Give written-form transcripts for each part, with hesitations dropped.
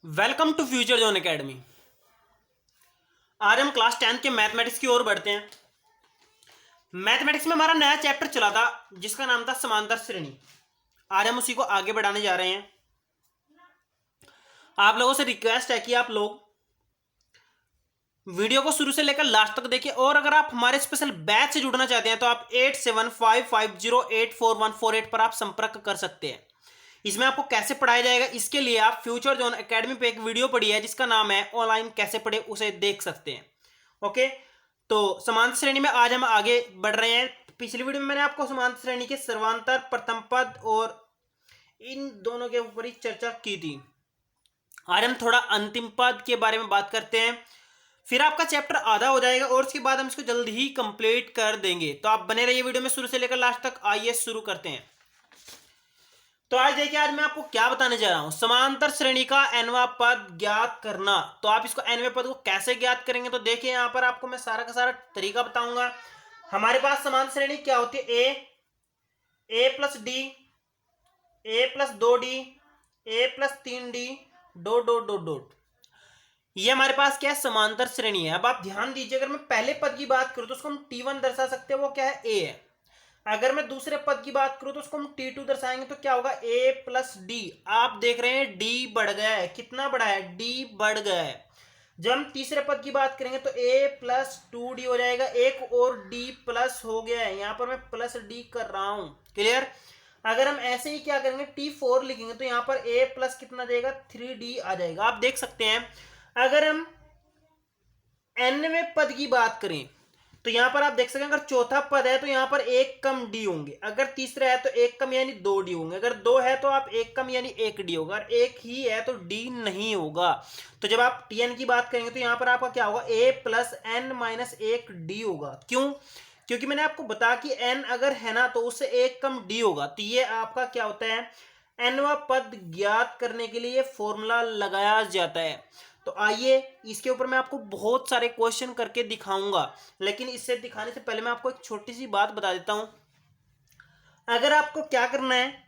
Welcome to future zone academy. आज हम class 10 के मैथमेटिक्स की ओर बढ़ते हैं। मैथमेटिक्स में हमारा नया चैप्टर चला था जिसका नाम था समांतर श्रेणी। आज हम उसी को आगे बढ़ाने जा रहे हैं। आप लोगों से रिक्वेस्ट है कि आप लोग वीडियो को शुरू से लेकर लास्ट तक देखिए, और अगर आप हमारे स्पेशल बैच से जुड़ना चाहते हैं तो आप 8755084148 पर आप संपर्क कर सकते हैं। इसमें आपको कैसे पढ़ाया जाएगा इसके लिए आप फ्यूचर जोन एकेडमी पे एक वीडियो पड़ी है जिसका नाम है ऑनलाइन कैसे पढ़े, उसे देख सकते हैं। ओके, तो समांतर श्रेणी में आज हम आगे बढ़ रहे हैं। पिछली वीडियो में मैंने आपको समांतर श्रेणी के सर्वांतर, प्रथम पद और इन दोनों के ऊपर ही चर्चा की थी। आज हम थोड़ा अंतिम पद के बारे में बात करते हैं, फिर आपका चैप्टर आधा हो जाएगा और उसके बाद हम इसको जल्दी ही कंप्लीट कर देंगे। तो आप बने रहिए वीडियो में शुरू से लेकर लास्ट तक। आइए शुरू करते हैं। तो आज देखिए, आज मैं आपको क्या बताने जा रहा हूं, समांतर श्रेणी का nवां पद ज्ञात करना। तो आप इसको nवें पद को कैसे ज्ञात करेंगे, तो देखिए यहां पर आपको मैं सारा का सारा तरीका बताऊंगा। हमारे पास समांतर श्रेणी क्या होती है, a plus d, a plus 2d, a plus 3d, dot dot dot dot. ये हमारे पास क्या है, समांतर श्रेणी है। अब आप ध्यान दीजिए, अगर मैं पहले पद की बात करूं तो उसको हम T1 दर्शा सकते हैं, वो क्या है, ए है। अगर मैं दूसरे पद की बात करूं तो उसको हम T2 दर्शाएंगे तो क्या होगा, a प्लस डी। आप देख रहे हैं d बढ़ गया है, कितना बढ़ा है, d बढ़ गया है। जब हम तीसरे पद की बात करेंगे तो a प्लस 2d हो जाएगा, एक और d प्लस हो गया है, यहां पर मैं प्लस d कर रहा हूं। क्लियर। अगर हम ऐसे ही क्या करेंगे, T4 लिखेंगे तो यहां पर a प्लस कितना जाएगा, 3d आ जाएगा। आप देख सकते हैं, अगर हम nवें पद की बात करें तो यहां पर आप देख सकते हैं, अगर चौथा पद है तो यहां पर एक कम डी होंगे, अगर तीसरा है तो एक कम यानी 2d होंगे, अगर 2 है तो आप एक कम यानी 1d होगा, अगर एक ही है तो d नहीं होगा। तो जब आप tn की बात करेंगे तो यहां पर आपका क्या होगा, a plus n minus 1d होगा। क्यों? क्योंकि मैंने आपको बताया कि n अगर है ना तो उससे एक कम d होगा। तो ये आपका क्या होता है, nवां पद ज्ञात करने के लिए फॉर्मूला लगाया जाता है। तो आइए इसके ऊपर मैं आपको बहुत सारे क्वेश्चन करके दिखाऊंगा, लेकिन इससे दिखाने से पहले मैं आपको एक छोटी सी बात बता देता हूं। अगर आपको क्या करना है,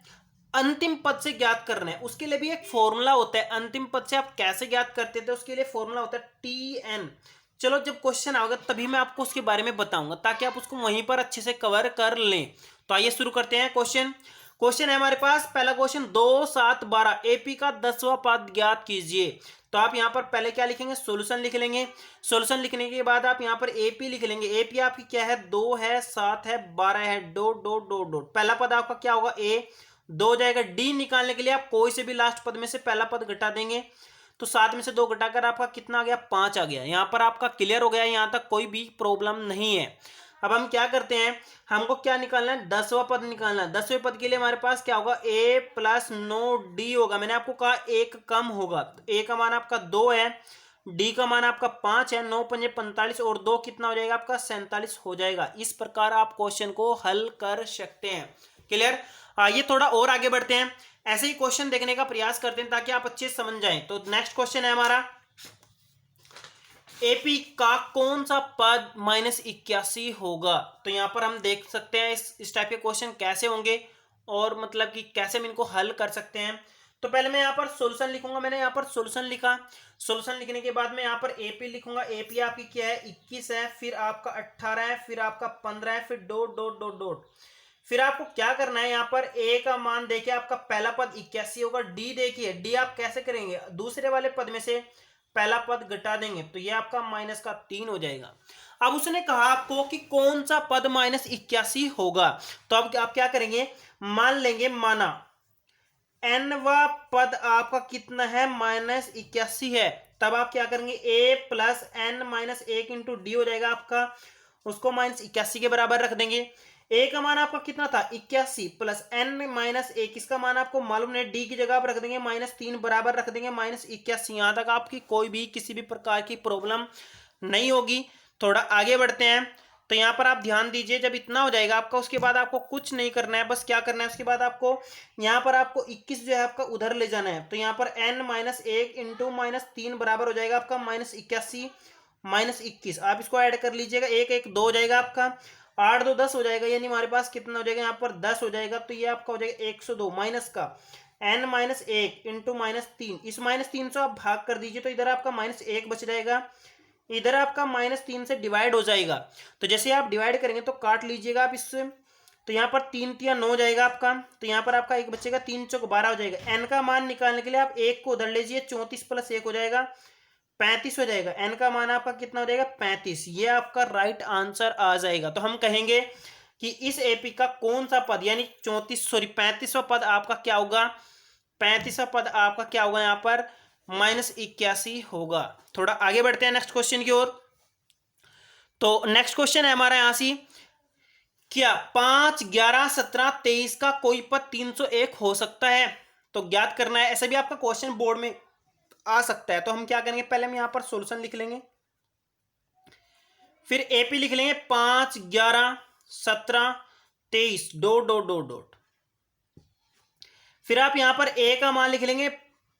अंतिम पद से ज्ञात करना है, उसके लिए भी एक फॉर्मूला होता है। अंतिम पद से आप कैसे ज्ञात करते थे, उसके लिए फॉर्मूला होता है Tn। चलो जब क्वेश्चन आएगा तभी मैं आपको उसके बारे में बताऊंगा, ताकि आप उसको वहीं पर अच्छे से कवर कर लें। तो आइए शुरू करते हैं। क्वेश्चन है हमारे पास, पहला क्वेश्चन, 2 7 12 एपी का 10वां पद ज्ञात कीजिए। तो आप यहां पर पहले क्या लिखेंगे, सॉल्यूशन लिख लेंगे। सॉल्यूशन लिखने के बाद आप यहां पर एपी लिख लेंगे। एपी आपकी क्या है, 2 है, 7 है, 12 है, डॉट डॉट डॉट डॉट। पहला पद आपका क्या होगा, ए, 2 हो जाएगा। डी निकालने के लिए आप कोई से भी लास्ट पद में से पहला पद घटा देंगे, तो 7 में से 2 घटाकर आपका कितना आ गया, 5 आ गया। यहां पर आपका क्लियर हो गया, यहां तक कोई भी प्रॉब्लम नहीं है। अब हम क्या करते हैं, हमको क्या निकालना है, 10वां पद निकालना है। 10वें पद के लिए हमारे पास क्या होगा, a प्लस 9d होगा। मैंने आपको कहा एक कम होगा, तो a का मान आपका 2 है, d का मान आपका 5 है, 9 पंजे 45 और 2 कितना हो जाएगा आपका, 47 हो जाएगा। इस प्रकार आप क्वेश्चन को हल कर सकते हैं। क्लियर। आइए थोड़ा और आगे बढ़ते हैं, ऐसे ही क्वेश्चन देखने का प्रयास करते हैं ताकि आप अच्छे से समझ जाएं। तो नेक्स्ट क्वेश्चन है हमारा, एपी का कौन सा पद -81 होगा। तो यहां पर हम देख सकते हैं इस टाइप के क्वेश्चन कैसे होंगे, और मतलब कि कैसे हम इनको हल कर सकते हैं। तो पहले मैं यहाँ पर सॉल्यूशन लिखूंगा। मैंने यहाँ पर सॉल्यूशन लिखा। सॉल्यूशन लिखने के बाद मैं यहाँ पर एपी लिखूंगा। एपी आपकी क्या है, 21 है, फिर आपका 18 है, फिर आपका 15 है, फिर डॉट डॉट डॉट डॉट। फिर आपको क्या करना है, यहाँ पर ए का मान देखिए, आपका पहला पद 81 होगा। डी देखिए, डी आप कैसे करेंगे, दूसरे वाले पद में से पहला पद घटा देंगे, तो ये आपका -3 हो जाएगा। अब उसने कहा आपको कि कौन सा पद -81 होगा। तो अब आप क्या करेंगे, मान लेंगे, माना nवां पद आपका कितना है, -81 है। तब आप क्या करेंगे, a plus n minus 1 into D हो जाएगा आपका, उसको -81 के बराबर रख देंगे। a का मान आपका कितना था, 81 प्लस n माइनस 1, इसका मान आपको मालूम नहीं, d की जगह आप रख देंगे -3 बराबर रख देंगे -81। यहां तक आपकी कोई भी किसी भी प्रकार की प्रॉब्लम नहीं होगी। थोड़ा आगे बढ़ते हैं। तो यहां पर आप ध्यान दीजिए, जब इतना हो जाएगा आपका, उसके बाद आपको कुछ नहीं करना है, बस क्या करना है, उसके बाद आपको यहाँ पर आपको 21 जो है आपका उधर ले जाना है। तो यहाँ पर n माइनस 1 इंटू -3 बराबर हो जाएगा आपका -81 -21। आप इसको ऐड कर लीजिएगा, 1 1 2 हो जाएगा आपका, 8 2 10 हो जाएगा, यानी हमारे पास कितना हो जाएगा, यहाँ पर 10 हो जाएगा। तो ये आपका हो जाएगा 102 माइनस का n माइनस एक इंटू माइनस तीन, इस माइनस तीन से आप भाग कर दीजिए तो इधर आपका माइनस एक बच जाएगा, इधर आपका माइनस तीन से डिवाइड हो जाएगा। तो जैसे आप डिवाइड करेंगे तो काट लीजिएगा आप इससे, तो यहाँ पर तीन तिया 9 जाएगा आपका, तो यहाँ पर आपका एक बचेगा, तीन चौक 12 हो जाएगा। एन का मान निकालने के लिए आप एक को उधर लीजिए, 34 प्लस एक हो जाएगा 35 हो जाएगा। एन का मान आपका कितना हो जाएगा 35, ये आपका राइट आंसर आ जाएगा। तो हम कहेंगे कि इस एपी का कौन सा पद यानी 35वां पद आपका क्या होगा, 35वां पद आपका क्या होगा यहाँ पर -81 होगा। थोड़ा आगे बढ़ते हैं नेक्स्ट क्वेश्चन की ओर। तो नेक्स्ट क्वेश्चन है हमारा यहां से, क्या 5, 11, 17, 23 का कोई पद 301 हो सकता है? तो ज्ञात करना है। ऐसे भी आपका क्वेश्चन बोर्ड में आ सकता है। तो हम क्या करेंगे, पहले हम यहां पर सॉल्यूशन लिख लेंगे, फिर एपी लिख लेंगे 5, 11, 17, 23 डॉट डॉट डॉट डॉट, फिर आप यहां पर ए का मान लिख लेंगे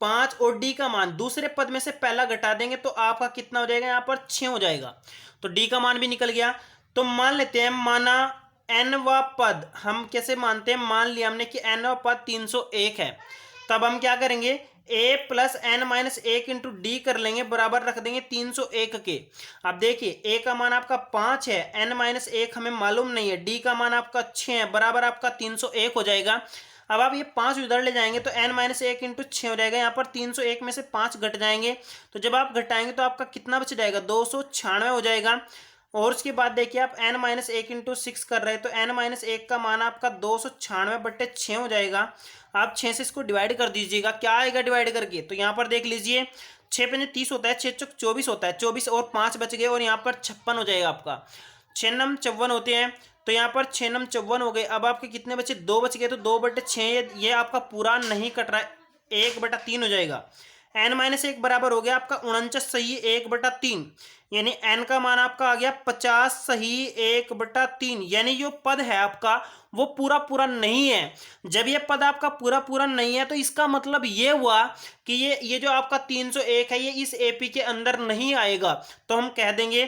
5 और डी का मान दूसरे पद में से पहला घटा देंगे तो आपका कितना हो जाएगा, यहां पर 6 हो जाएगा। तो डी का मान भी निकल गया। तो मान लेते हैं, माना n वा पद, हम कैसे मानते हैं, मान लिया हमने कि n वा पद 301 है, तब हम क्या करेंगे, a प्लस एन माइनस एक इंटू डी कर लेंगे, बराबर रख देंगे 301 के। अब देखिए a का मान आपका 5 है, n माइनस एक हमें मालूम नहीं है, d का मान आपका 6 है, बराबर आपका 301 हो जाएगा। अब आप ये 5 उधर ले जाएंगे तो n माइनस एक इंटू 6 हो जाएगा, यहाँ पर 301 में से 5 घट जाएंगे, तो जब आप घटाएंगे तो आपका कितना बच जाएगा, 296 हो जाएगा। और उसके बाद देखिए आप n माइनस एक इंटू 6 कर रहे हैं तो n माइनस एक का मान आपका 296/6 हो जाएगा। आप 6 से इसको डिवाइड कर दीजिएगा, क्या आएगा डिवाइड करके, तो यहाँ पर देख लीजिए 6 पंजे 30 होता है, 6 चौक 24 होता है, 24 और 5 बच गए और यहाँ पर 56 हो जाएगा आपका। 6 नम 54 होते हैं, तो यहाँ पर 6 नम 54 हो गए। अब आपके कितने बचे, 2 बच गए, तो 2/6 ये आपका पूरा नहीं कट रहा है, 1/3 हो जाएगा। n माइनस एक बराबर हो गया आपका 49 सही 1/3, यानी n का मान आपका आ गया 50 सही 1/3, यानी जो पद है आपका वो पूरा पूरा नहीं है। जब ये पद आपका पूरा पूरा नहीं है तो इसका मतलब ये हुआ कि ये जो आपका 301 है ये इस एपी के अंदर नहीं आएगा। तो हम कह देंगे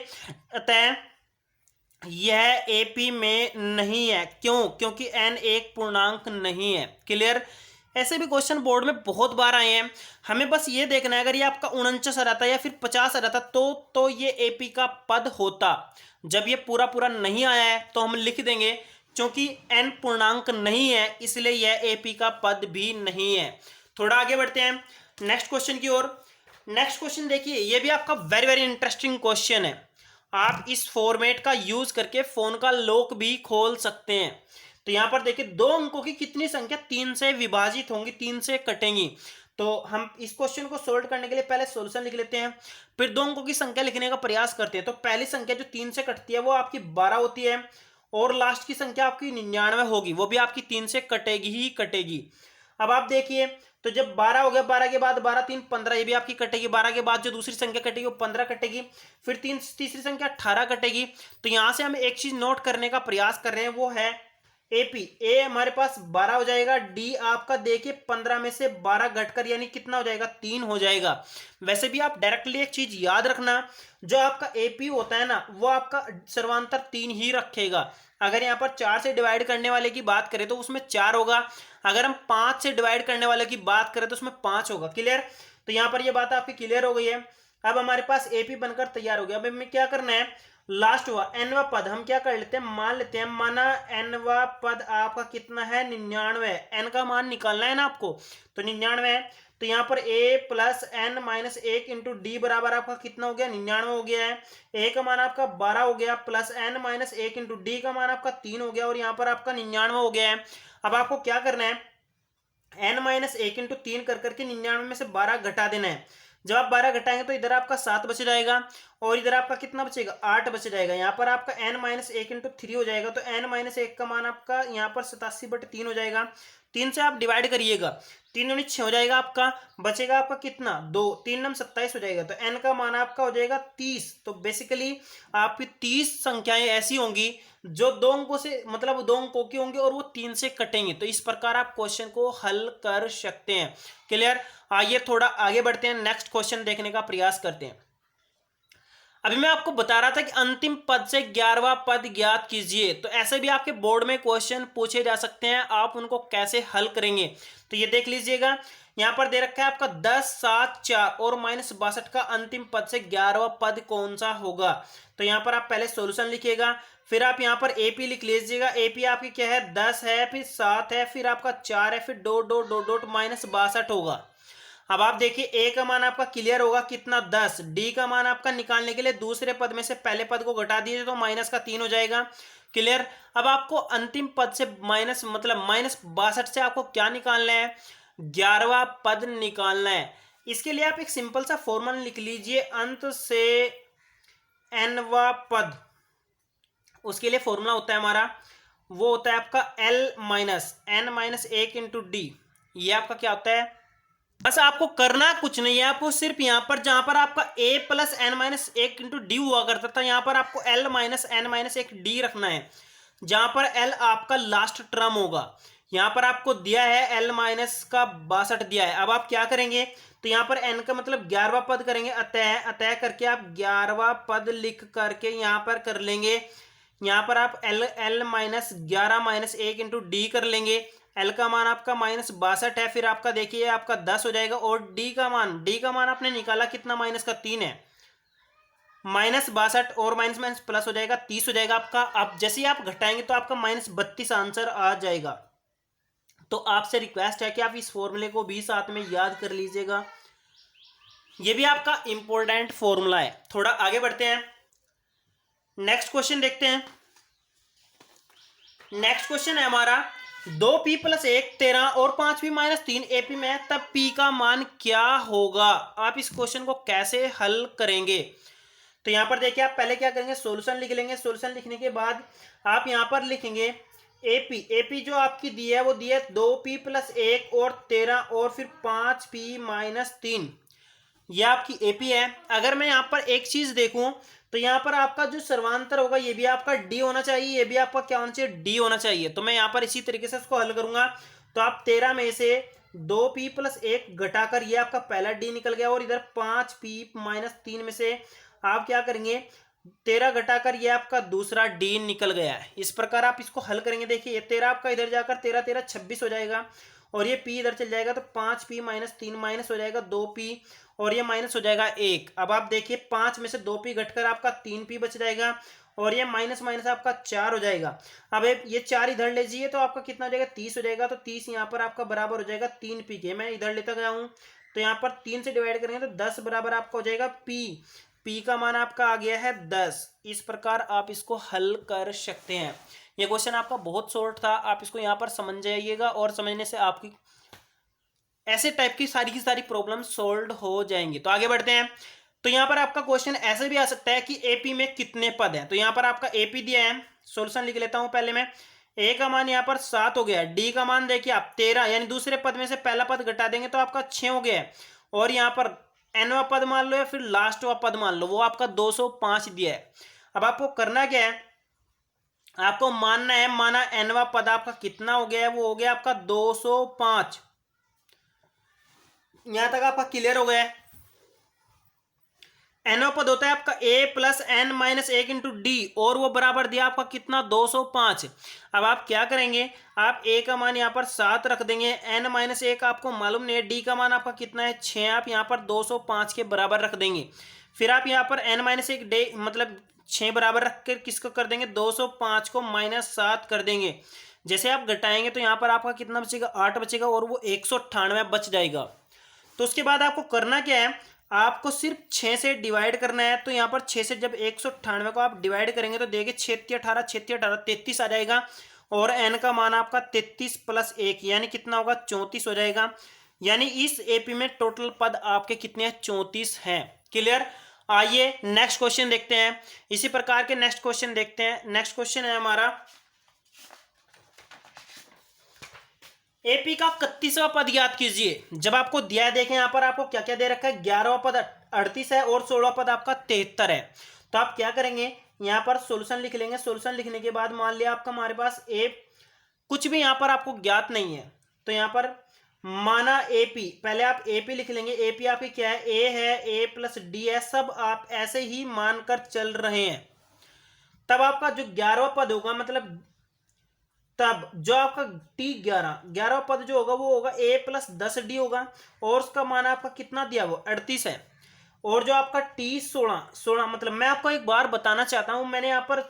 अतः यह एपी में नहीं है। क्यों? क्योंकि n एक पूर्णांक नहीं है। क्लियर? ऐसे भी क्वेश्चन बोर्ड में बहुत बार आए हैं, हमें बस ये देखना है अगर ये आपका 49 आ जाता या फिर 50 आ जाता तो ये एपी का पद होता। जब ये पूरा पूरा नहीं आया है तो हम लिख देंगे क्योंकि n पूर्णांक नहीं है इसलिए यह एपी का पद भी नहीं है। थोड़ा आगे बढ़ते हैं नेक्स्ट क्वेश्चन की ओर। नेक्स्ट क्वेश्चन देखिए, ये भी आपका वेरी वेरी इंटरेस्टिंग क्वेश्चन है। आप इस फॉर्मेट का यूज करके फोन का लॉक भी खोल सकते हैं। तो यहां पर देखिए 2 अंकों की कितनी संख्या 3 से विभाजित होंगी, 3 से कटेंगी। तो हम इस क्वेश्चन को सोल्व करने के लिए पहले सॉल्यूशन लिख लेते हैं, फिर 2 अंकों की संख्या लिखने का प्रयास करते हैं। तो पहली संख्या जो 3 से कटती है वो आपकी 12 होती है और लास्ट की संख्या आपकी 99 होगी, वो भी आपकी 3 से कटेगी ही कटेगी। अब आप देखिए तो जब 12 हो गया, 12 के बाद 12 3 15, ये भी आपकी कटेगी। 12 के बाद जो दूसरी संख्या कटेगी वो 15 कटेगी, फिर तीसरी संख्या 18 कटेगी। तो यहां से हम एक चीज नोट करने का प्रयास कर रहे हैं, वो है एपी। ए हमारे पास 12 हो जाएगा, डी आपका देखिए 15 में से 12 घटकर यानी कितना हो जाएगा, 3 हो जाएगा। वैसे भी आप डायरेक्टली एक चीज याद रखना, जो आपका एपी होता है ना वो आपका सर्वांतर 3 ही रखेगा। अगर यहाँ पर 4 से डिवाइड करने वाले की बात करें तो उसमें 4 होगा, अगर हम 5 से डिवाइड करने वाले की बात करें तो उसमें 5 होगा। क्लियर? तो यहाँ पर ये बात आपकी क्लियर हो गई है। अब हमारे पास एपी बनकर तैयार हो गया। अब हमें क्या करना है, लास्ट हुआ n वा पद, हम क्या कर लेते हैं, मान लेते हैं माना n वा पद आपका कितना है, 99 है। n का मान निकालना है ना आपको, तो 99 है। तो यहाँ पर a प्लस n माइनस एक इंटू डी बराबर आपका कितना हो गया, 99 हो गया है। a का मान आपका 12 हो गया, प्लस n माइनस एक इंटू डी का मान आपका 3 हो गया और यहाँ पर आपका 99 हो गया है। अब आपको क्या करना है, n माइनस एक इंटू 3 कर करके 99 में से 12 घटा देना है। जब आप 12 घटाएंगे तो इधर आपका 7 बच जाएगा और इधर आपका कितना बचेगा, 8 बच जाएगा। यहाँ पर आपका n माइनस एक इंटू 3 हो जाएगा, तो n माइनस एक का मान आपका यहाँ पर 87/3 हो जाएगा। 3 से आप डिवाइड करिएगा, 3 दूनी 6 हो जाएगा आपका, बचेगा आपका कितना, 2, 3 नम 27 हो जाएगा। तो n का मान आपका हो जाएगा 30। तो बेसिकली आपकी 30 संख्याएं ऐसी होंगी जो 2 अंकों से मतलब 2 अंकों की होंगी और वो 3 से कटेंगे। तो इस प्रकार आप क्वेश्चन को हल कर सकते हैं। क्लियर? आइए थोड़ा आगे बढ़ते हैं, नेक्स्ट क्वेश्चन देखने का प्रयास करते हैं। अभी मैं आपको बता रहा था कि अंतिम पद से 11वां पद ज्ञात कीजिए, तो ऐसे भी आपके बोर्ड में क्वेश्चन पूछे जा सकते हैं, आप उनको कैसे हल करेंगे तो ये देख लीजिएगा। यहां पर दे रखा है आपका 10, 7, 4 और -62 का अंतिम पद से 11वां पद कौन सा होगा। तो यहां पर आप पहले सॉल्यूशन लिखिएगा, फिर आप यहां पर एपी लिख लीजिएगा। एपी आपकी क्या है, 10 है, फिर 7 है, फिर आपका 4 है, फिर डॉट डॉट डॉट डॉट -62 होगा। अब आप देखिए ए का मान आपका क्लियर होगा कितना, 10। डी का मान आपका निकालने के लिए दूसरे पद में से पहले पद को घटा दीजिए तो माइनस का 3 हो जाएगा। क्लियर। अब आपको अंतिम पद से माइनस मतलब -62 से आपको क्या निकालना है, 11वां पद निकालना है। इसके लिए आप एक सिंपल सा फॉर्मूला लिख लीजिए, अंत से nवां पद, उसके लिए फॉर्मूला होता है हमारा, वो होता है आपका L-N-1 इंटू डी। ये आपका क्या होता है, बस आपको करना कुछ नहीं है, आपको सिर्फ यहां पर जहां पर आपका a plus n-1 into D हुआ करता था, यहां पर आपको L-N-1 डी रखना है, जहां पर L आपका लास्ट टर्म होगा। यहां पर आपको दिया है L माइनस का 62 दिया है। अब आप क्या करेंगे, तो यहां पर n का मतलब 11वां पद करेंगे, अतः अतः करके आप 11वां पद लिख करके यहां पर कर लेंगे। यहां पर आप L-11 इंटू डी कर लेंगे। एल का मान आपका -62 है, फिर आपका देखिए आपका 10 हो जाएगा, और डी का मान आपने निकाला कितना, -3 है, -62 और माइनस माइनस प्लस हो जाएगा, 30 हो जाएगा आपका। अब जैसे ही आप घटाएंगे तो आपका -32 आंसर आ जाएगा। तो आपसे रिक्वेस्ट है कि आप इस फॉर्मूले को भी साथ में याद कर लीजिएगा, ये भी आपका इंपॉर्टेंट फॉर्मूला है। थोड़ा आगे बढ़ते हैं, नेक्स्ट क्वेश्चन देखते हैं। नेक्स्ट क्वेश्चन है हमारा 2p + 1 13 और 5p - 3 एपी में, तब p का मान क्या होगा। आप इस क्वेश्चन को कैसे हल करेंगे, तो यहां पर देखिए आप पहले क्या करेंगे, सॉल्यूशन लिख लेंगे। सॉल्यूशन लिखने के बाद आप यहां पर लिखेंगे एपी जो आपकी दी है वो दी है 2p + 1 और 13 और फिर 5p - 3, ये आपकी एपी है। अगर मैं यहाँ पर एक चीज देखूं तो यहाँ पर आपका जो सर्वांतर होगा ये भी आपका डी होना चाहिए, ये भी आपका क्या होना चाहिए, डी होना चाहिए। तो मैं यहाँ पर इसी तरीके से इसको हल करूंगा। तो आप 13 में से 2p + 1 घटाकर ये आपका पहला डी निकल गया, और इधर 5p - 3 में से आप क्या करेंगे, 13 घटाकर ये आपका दूसरा डी निकल गया है। इस प्रकार आप इसको हल करेंगे। देखिए 13 आपका इधर जाकर 13 13 26 हो जाएगा, और ये p इधर चल जाएगा, तो 5p - 3 माइनस हो जाएगा 2p, और ये माइनस हो जाएगा 1। अब आप देखिए 5 में से 2p घटकर आपका 3p बच जाएगा, और ये माइनस माइनस आपका 4 हो जाएगा। अब ये 4 इधर ले जाइए तो आपका कितना हो जाएगा, 30 हो जाएगा। तो 30 यहाँ पर आपका बराबर हो जाएगा 3p के। मैं इधर लेता गया हूँ, तो यहाँ पर 3 से डिवाइड करेंगे तो 10 बराबर आपका हो जाएगा p का मान आपका आ गया है 10। इस प्रकार आप इसको हल कर सकते हैं। ये क्वेश्चन आपका बहुत शॉर्ट था, आप इसको यहाँ पर समझ जाइएगा, और समझने से आपकी ऐसे टाइप की सारी प्रॉब्लम सोल्व हो जाएंगी। तो आगे बढ़ते हैं। तो यहां पर आपका क्वेश्चन ऐसे भी आ सकता है कि एपी में कितने पद हैं। तो यहां पर आपका एपी दिया है, सॉल्यूशन लिख लेता हूं पहले मैं। ए का मान यहां पर 7 हो गया, डी का मान देखिए आप 13, यानी दूसरे पद में से पहला पद घटा देंगे तो आपका 6 हो गया है, और यहां पर एनवा पद मान लो या फिर लास्ट वा पद मान लो, वो आपका 205 दिया है। अब आपको करना क्या है, आपको मानना है, माना एनवा पद आपका कितना हो गया है, वो हो गया आपका 205। यहां तक आपका क्लियर हो गया है। एनओ पद होता है आपका a + n-1 इंटू डी, और वो बराबर दिया आपका कितना, 205। अब आप क्या करेंगे, आप a का मान यहाँ पर 7 रख देंगे, n-1 आपको मालूम नहीं है, d का मान आपका कितना है 6, आप यहाँ पर 205 के बराबर रख देंगे। फिर आप यहाँ पर n-1 डे मतलब 6 बराबर रख कर किसको कर देंगे, 205 को -7 कर देंगे। जैसे आप घटाएंगे तो यहाँ पर आपका कितना बचेगा, 8 बचेगा, और वो 198 बच जाएगा। तो उसके बाद आपको करना क्या है, आपको सिर्फ 6 से डिवाइड करना है। तो यहाँ पर 6 से जब 198 को आप डिवाइड करेंगे तो देखिए 6×18 6×18 33 आ जाएगा, और n का मान आपका 33 + 1 यानी कितना होगा, 34 हो जाएगा। यानी इस एपी में टोटल पद आपके कितने हैं, 34 हैं। क्लियर। आइए नेक्स्ट क्वेश्चन देखते हैं। इसी प्रकार के नेक्स्ट क्वेश्चन देखते हैं। नेक्स्ट क्वेश्चन है हमारा एपी का 31वां पद याद कीजिए। जब आपको दिया है, देखें यहाँ पर आपको क्या क्या दे रखा है, 11वां पद 38 है, और 16वां पद आपका 73 है। तो आप क्या करेंगे, यहाँ पर सॉल्यूशन लिख लेंगे। सॉल्यूशन लिखने के बाद मान लिया आपका हमारे पास ए कुछ भी यहाँ पर आपको ज्ञात नहीं है, तो यहाँ पर माना एपी, पहले आप एपी लिख लेंगे। एपी आपकी क्या है, ए है, ए प्लस डी है, सब आप ऐसे ही मानकर चल रहे हैं। तब आपका जो 11वां पद होगा, मतलब तब जो आपका टी 11वां पद जो होगा वो होगा ए प्लस 10 डी होगा, और उसका मान आपका कितना दिया, वो 38 है। और जो आपका टी 16 मतलब मैं आपको एक बार बताना चाहता हूं, मैंने यहाँ पर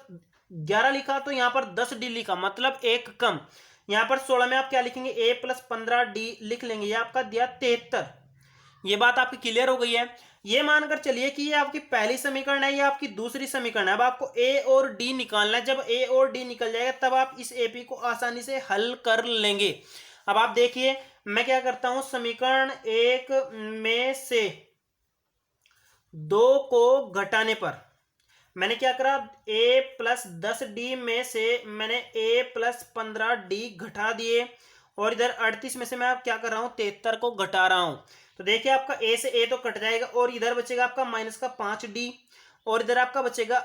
11 लिखा तो यहाँ पर 10 डी लिखा, मतलब एक कम। यहाँ पर 16 में आप क्या लिखेंगे, ए प्लस 15 डी लिख लेंगे। ये आपका दिया 73। ये बात आपकी क्लियर हो गई है। ये मानकर चलिए कि ये आपकी पहली समीकरण है, ये आपकी दूसरी समीकरण है। अब आपको ए और डी निकालना है। जब ए और डी निकल जाएगा तब आप इस एपी को आसानी से हल कर लेंगे। अब आप देखिए मैं क्या करता हूं, समीकरण 1 में से 2 को घटाने पर मैंने क्या करा, a प्लस 10 डी में से मैंने a प्लस 15 डी घटा दिए, और इधर 38 में से मैं आप क्या कर रहा हूं, 73 को घटा रहा हूं। तो देखिए आपका a से a तो कट जाएगा, और इधर बचेगा आपका माइनस का 5d, और इधर आपका बचेगा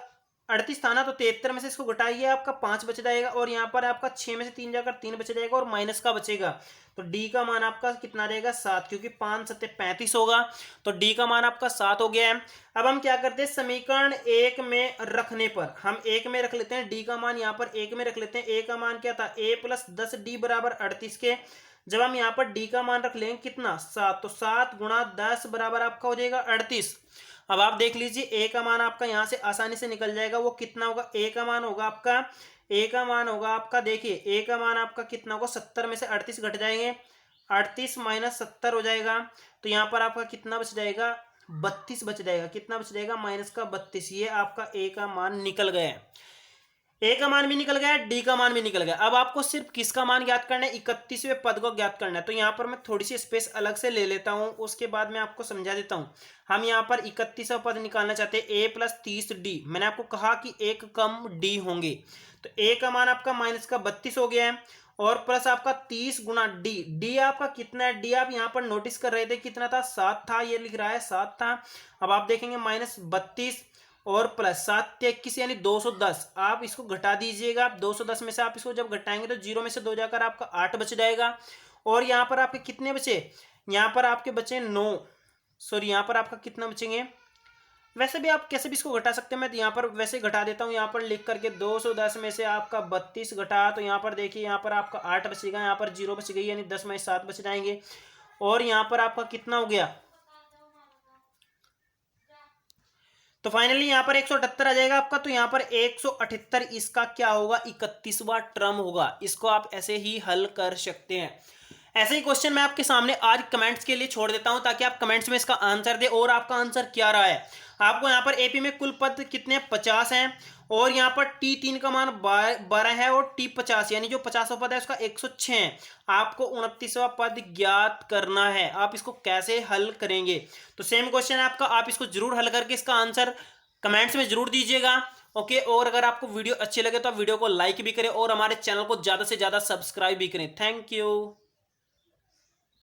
38 था ना, तो 73 में से इसको घटाइए, आपका 5 बच जाएगा, और यहाँ पर आपका 6 में से 3 जाकर 3 बच जाएगा, और माइनस का बचेगा। तो d का मान आपका कितना रहेगा, 7, क्योंकि 5 7 35 होगा। तो d का मान आपका 7 हो गया है। अब हम क्या करते हैं, समीकरण 1 में रखने पर हम 1 में रख लेते हैं, d का मान यहाँ पर 1 में रख लेते हैं। a का मान क्या था, a प्लस 10d बराबर 38 के। जब हम यहाँ पर d का मान रख लेंगे कितना, 7, तो 7 गुणा 10 बराबर आपका हो जाएगा 38। अब आप देख लीजिए a का मान आपका यहाँ से आसानी से निकल जाएगा, वो कितना होगा, a का मान होगा आपका देखिए a का मान आपका कितना होगा, 70 में से 38 घट जाएंगे, 38 माइनस 70 हो जाएगा। तो यहाँ पर आपका कितना बच जाएगा, 32 बच जाएगा। कितना बच जाएगा, माइनस का 32। ये आपका a का मान निकल गया है। ए का मान भी निकल गया, डी का मान भी निकल गया। अब आपको सिर्फ किसका मान ज्ञात करना है, 31वें पद को ज्ञात करना है। तो यहाँ पर मैं थोड़ी सी स्पेस अलग से ले लेता हूँ, उसके बाद मैं आपको समझा देता हूँ। हम यहाँ पर 31वां पद निकालना चाहते हैं, ए प्लस 30d। मैंने आपको कहा कि एक कम डी होंगे, तो ए का मान आपका माइनस का 32 हो गया है, और प्लस आपका 30 गुना डी। डी आपका कितना है, डी आप यहाँ पर नोटिस कर रहे थे कितना था, 7 था, ये लिख रहा है 7 था। अब आप देखेंगे माइनस 32 और प्लस 7 21 यानी 210। आप इसको घटा दीजिएगा, 210 में से आप इसको जब घटाएंगे तो 0 में से 2 जाकर आपका 8 बच जाएगा। और यहाँ पर आपके कितने बचे, यहाँ पर आपके बचे 9, सॉरी यहाँ पर आपका कितना बचेंगे, वैसे भी आप कैसे भी इसको घटा सकते हैं, मैं यहाँ पर वैसे घटा देता हूँ। यहाँ पर लिख करके 210 में से आपका 32 घटा, तो यहाँ पर देखिए यहाँ पर आपका 8 बचेगा, यहाँ पर 0 बच गई यानी 10 में 7 बच जाएंगे। और यहाँ पर आपका कितना हो गया, तो फाइनली यहाँ पर 178 आ जाएगा आपका। तो यहाँ पर 178 इसका क्या होगा, 31वां टर्म होगा। इसको आप ऐसे ही हल कर सकते हैं। ऐसे ही क्वेश्चन मैं आपके सामने आज कमेंट्स के लिए छोड़ देता हूं, ताकि आप कमेंट्स में इसका आंसर दे, और आपका आंसर क्या रहा है। आपको यहाँ पर एपी में कुल पद कितने, 50 हैं, और यहाँ पर T3 का मान 12 है, और T50 यानी जो 50वां पद है उसका 106 है। आपको 29वां पद ज्ञात करना है। आप इसको कैसे हल करेंगे, तो सेम क्वेश्चन है आपका, आप इसको जरूर हल करके इसका आंसर कमेंट्स में जरूर दीजिएगा। ओके, और अगर आपको वीडियो अच्छी लगे तो आप वीडियो को लाइक भी करें, और हमारे चैनल को ज़्यादा से ज़्यादा सब्सक्राइब भी करें। Thank you.